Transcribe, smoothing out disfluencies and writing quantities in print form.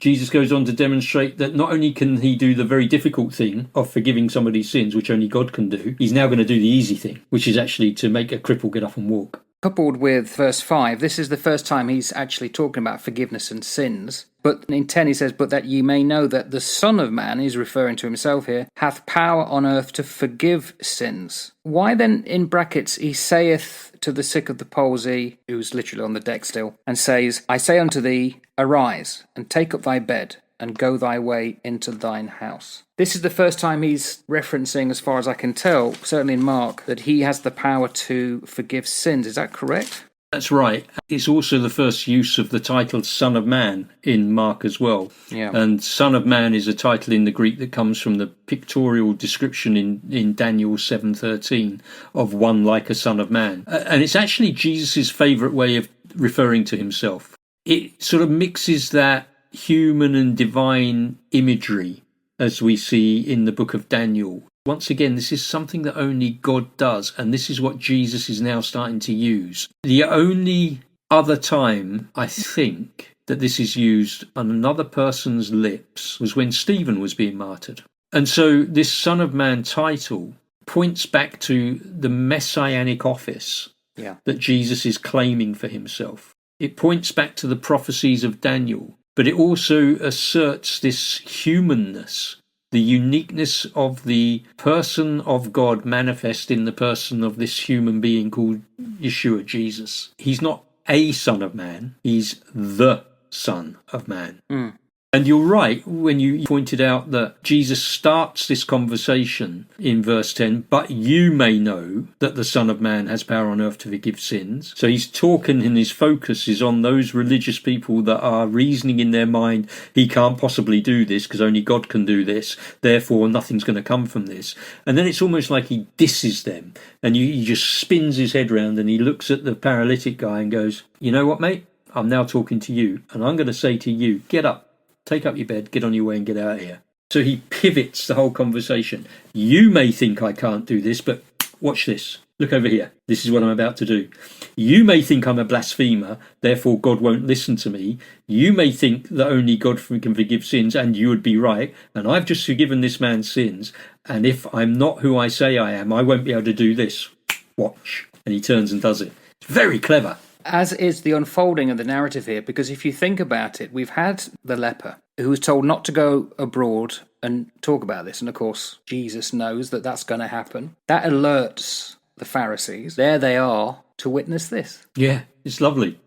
Jesus goes on to demonstrate that not only can he do the very difficult thing of forgiving somebody's sins, which only God can do, he's now going to do the easy thing, which is actually to make a cripple get up and walk. Coupled with verse 5, this is the first time he's actually talking about forgiveness and sins. But in 10 he says, "But that ye may know that the Son of Man," is referring to himself here, "hath power on earth to forgive sins." Why then, in brackets, he saith to the sick of the palsy, who's literally on the deck still, and says, "I say unto thee, arise, and take up thy bed, and go thy way into thine house." This is the first time he's referencing, as far as I can tell, certainly in Mark, that he has the power to forgive sins. Is that correct? That's right. It's also the first use of the title Son of Man in Mark as well. Yeah. And Son of Man is a title in the Greek that comes from the pictorial description in Daniel 7:13 of one like a son of man. And it's actually Jesus' favourite way of referring to himself. It sort of mixes that human and divine imagery as we see in the book of Daniel. Once again, this is something that only God does, and this is what Jesus is now starting to use. The only other time, I think, that this is used on another person's lips was when Stephen was being martyred. And so this Son of Man title points back to the messianic office that Jesus is claiming for himself. It points back to the prophecies of Daniel, but it also asserts this humanness, the uniqueness of the person of God manifest in the person of this human being called Yeshua, Jesus. He's not a son of man, he's the Son of Man. And you're right when you pointed out that Jesus starts this conversation in verse 10, "But you may know that the Son of Man has power on earth to forgive sins." So he's talking, and his focus is on those religious people that are reasoning in their mind, he can't possibly do this because only God can do this, therefore nothing's going to come from this. And then it's almost like he disses them, and he just spins his head round and he looks at the paralytic guy and goes, "You know what, mate? I'm now talking to you, and I'm going to say to you, get up. Take up your bed, get on your way and get out of here." So he pivots the whole conversation. You may think I can't do this, but watch this. Look over here. This is what I'm about to do. You may think I'm a blasphemer, therefore God won't listen to me. You may think that only God can forgive sins, and you would be right. And I've just forgiven this man's sins. And if I'm not who I say I am, I won't be able to do this. Watch. And he turns and does it. It's very clever. As is the unfolding of the narrative here, because if you think about it, we've had the leper who was told not to go abroad and talk about this. And of course, Jesus knows that that's going to happen. That alerts the Pharisees. There they are to witness this. Yeah, it's lovely.